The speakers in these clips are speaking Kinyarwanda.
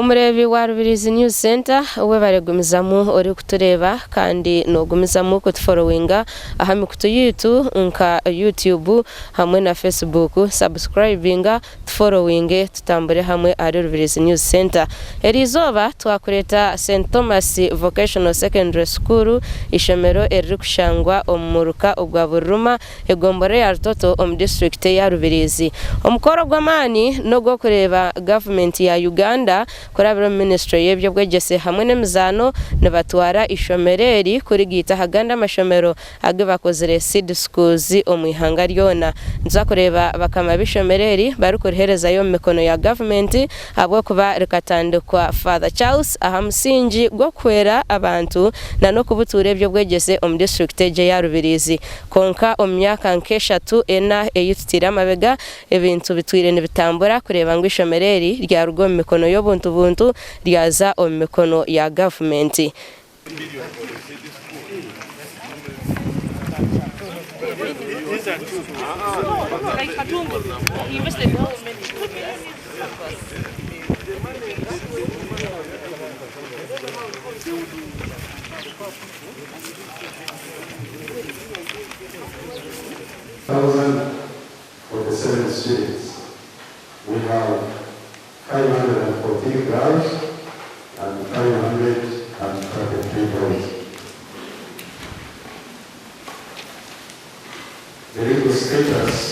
umurebi wa Rubirizi News Center we baregumizamu uri kutureba kandi no gumizamu kutufollowinga ahami kutuyutu nka YouTube hamwe na Facebook subscribinga followinge tutambure hamwe ari Rubirizi News Center. Erizoba twakureta St Thomas Vocational Secondary School Eishomero eri kushangwa omuruka obwa Buruma egombore ya Rutoto district ya Rubirizi. Omukoro gw'amani no go kureba government ya Uganda kurabira ministry y'ebyo bwegese hamwe n'emizano nabatwara Eishomereri kuri gita haganda amashomero age bakozere seed schools omwihanga ryona nza kureba bakama bishomereri bari kurihereza yo mikono ya government abwo kuba rekatandikwa Father Charles ahamusingi gwo kwera abantu na no kubutura ebyo bwegese district ya Rubirizi konka omyaka nkeshatu ena eyitira amabega ebintu bitwire nibitambura kureba ngo Eishomereri rya rugo mikono y'obuntu buntu ryaza omikono ya government. For the 7 students, we have 514 girls and 533 boys. The legal status: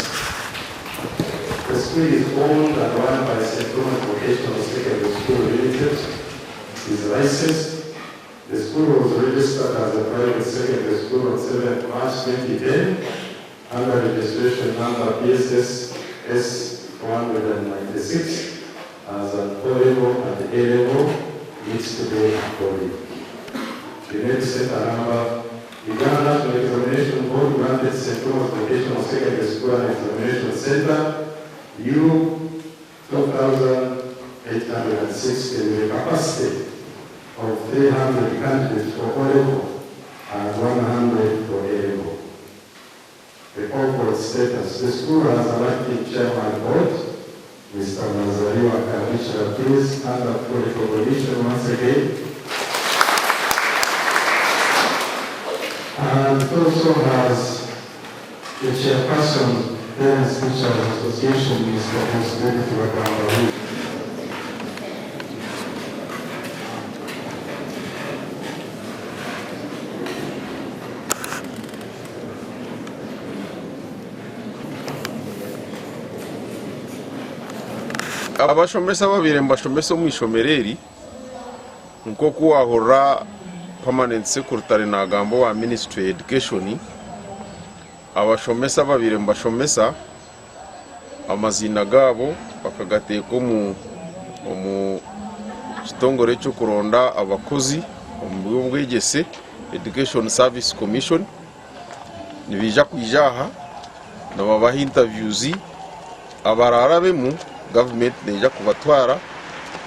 the school is owned and run by St. Thomas Vocational Secondary School Limited. Is licensed. The school was registered as a private secondary school on 7 March 2010 under registration number PSS S496 as an O-level and A-level needs to be recorded. The next center number: Uganda National Examination Board granted St. Thomas Vocational Secondary School and Examination Center U 2,860 with a capacity of 300 candidates for O-level and 100 for A-level. The corporate status: the school has elected chairman board, Mr. Nazariwa Karisha, please stand up for recognition once again. And also has the chairperson, Parents Teachers Association, Mr. Ritwirwe. abashomesa babire mbashomesa mu Eishomereri nko kuwahora permanent secretary na gambo wa Ministry Education. Abashomesa babire mbashomesa amazina gabo bakagateko mu kitongore cyo kuronda abakozi mu bwegese Education Service Commission nibija kwijaha nababaha interviews abararabe mu government neja kubatwara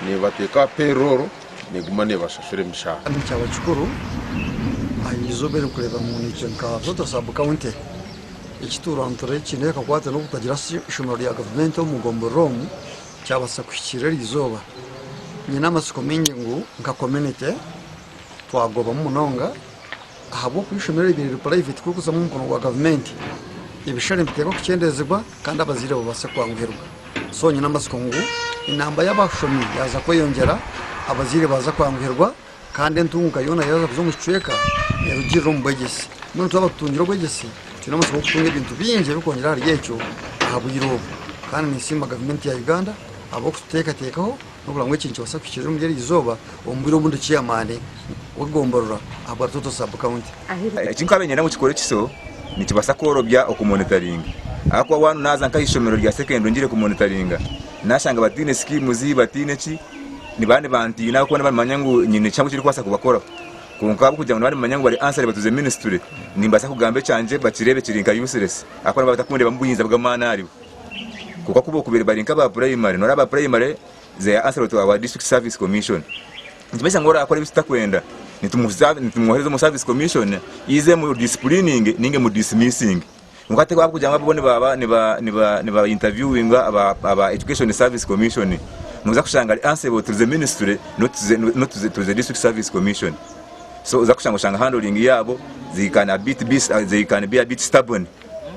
ne bateka payroll ne gumane bashashure mishahara cyabachukuru ayizobere kureba mu nicyenka zoto sub county ikituro antore kineka kwate no kutagira Eishomero ya government mu Gomborom cyabasa kwikirera izoba nyina amasiko mingi ngo nka community twagoba mu nonga ahabo ku Eishomero ibiri private kuko mu mukono wa government ibishare mbiteko kucyendezerwa kandi abazire babasa kwangirwa so nyina amasiko ngo inamba y'abashomi yaza kwiyongera abazire baza kwangirwa kandi ntunga yona yaza kuzo mucweka yarugiro mbegesi muntu twabatungira bwegesi tunamusiko kutunga ibintu binje bikongera hari yecho ahabuyiro kandi nisimba government ya Uganda abo kuteka tekaho no kuramwe kincho basakishije mu yeri izoba ombiro bundu ciyamane ugomborora abo Rutoto sub county kinkabenye na mu kikore kiso nitibasa korobya okumonitoring akwa wanu naza nka Eishomero rya secondary ngire ku monitoringa nashanga batine scheme zibatine ki ni bane banti nako na bamanya ngo nyine cyangwa kiri kwasa kubakora kunka kugira ngo bane bamanya ngo bari answer batuze ministry nimbasa kugambe canje bakirebe kirinka useless akora batakunde bambuyinza bw'amana ari kuko kubo kubere barinka ba primary no raba primary ze answer to our district service commission njimesha ngora akora bisitakwenda nitumuhereza mu service commission ize mu disciplining ninge mu dismissing mukate kwa kujanga babone baba ni ba interviewing aba education service commission nuza kushanga ari answerable to the ministry, not to the district service commission. So uza kushanga handling yabo they can be a bit stubborn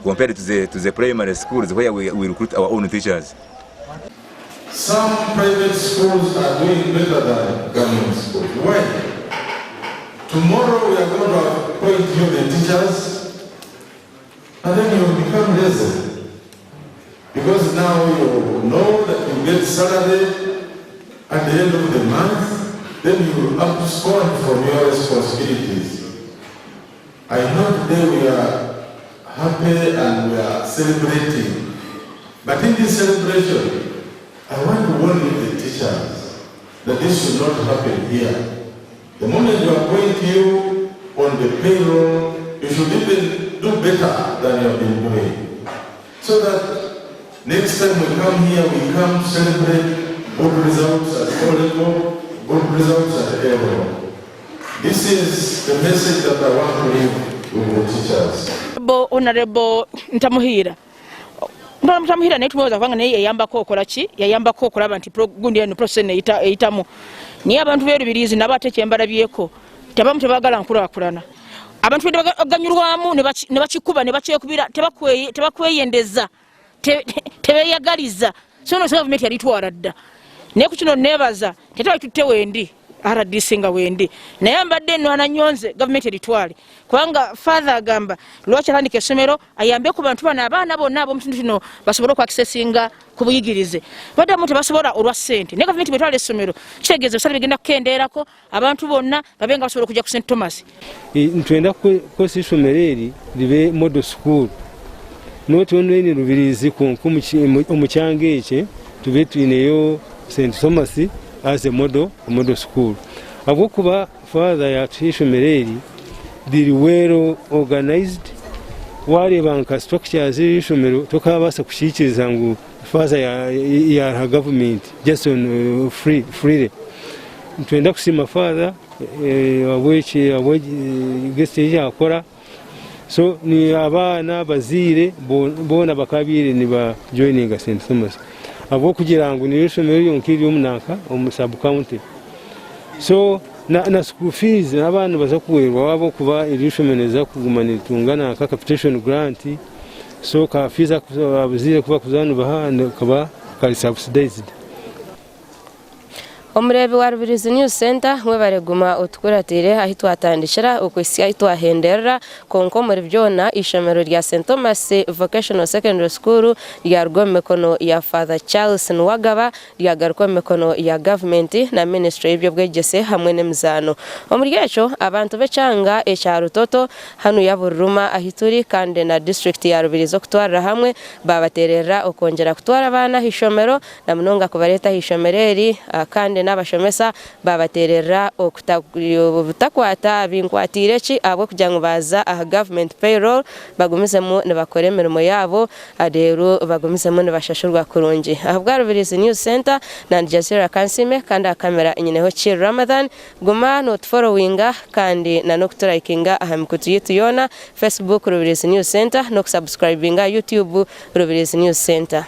compared to the primary schools where we recruit our own teachers. Some private schools are doing better than government schools. Why? Tomorrow we are going to appoint you the teachers, and then you will become lazy. Because now you know that you get salary at the end of the month, then you will have to scorn from your responsibilities. I know today we are happy and we are celebrating, but in this celebration, I want to warn you, the teachers, that this should not happen here. The moment you appoint you on the payroll, you should even do better than you have been doing. So that next time we come here, we come to celebrate good results at all level, good results at every level. This is the message that I want to leave with the teachers. Honorable Ntamuhira. Ntamuhira netumweza kwanga naye yayambako okola ki? Yayambako okulaba nti gundi eno process eyitamu. Niye abantu beerubirizi nabateeka embala byeko. Tabamu tebagala nkulakulana. Abantu baganyulwamu ne bakikuba ne bakyekubira tebakweyendeza. Tebeyagaliza. So no government yalitwala dda. Naye ku kino nebaza tetwalitutte wendi. RDC nga wendi naye mbadde nno ananyonze government eritwale kubanga father agamba lwaki atandika essomero ayambe ku bantu bano abaana bonna ab'omutundu kino basobole okwakisesinga ku buyigirize baddamu tebasobola olwa ssente naye government bwetwala essomero kitegeeza ebisale bigenda kukendeerako abantu bonna babe nga basobola okujja ku St. Thomas. Ntwenda kukozesa essomero eri libe model school noti onweni Lubirizi omukyanga ekye tube tuyineyo St. Thomas as a model school. Abokuba father ya Eishomero eri diri well organized wale banka structures Eishomero tokabasa kushikiriza ngu father ya government just on free. Ntwenda kusima father abwechi guest yakora so ni abana bazire bona bakabire ni ba joining St. Thomas. Abo kugira ngo ni Eishomero yonkiri omunaka sub county. So na school fees abantu baza kuwerwa abo kuba Eishomero za kugumana tungana ka capitation grant so ka fees abuzire kuba kuzanu bahanda kaba kali subsidized. Omurebi wa Rubirizi News Center webareguma otukuratire ahi twatandikira okwisi ahi twahenderera konko muri byona Eishomero rya St. Thomas Vocational Secondary School rya rw'emikono ya Father Charles Nwagaba rya rw'emikono ya Gavument na Ministry y'ibyo bwegese hamwe n'emizano. Omuryecho abantu becanga ecyaro toto hanu ya Buruma ahi turi kandi na district ya Rubirizi okutwara hamwe babaterera okongera kutwara abana Eishomero na munonga kubareta Eishomero eri kandi n'abashomesa babaterera okutakwata binkwatire ki abo kugira ngo baza aha government payroll bagumizemo ne bakore emirimo yabo rero bagumizemo ne bashashurwa kurungi aha bwa Rubirizi News Center na Jazira Kansime kandi akamera inyineho ki Ramadan guma not followinga kandi na no kuturikinga aha mikutu yitu yona Facebook Rubirizi News Center no subscribinga YouTube Rubirizi News Center.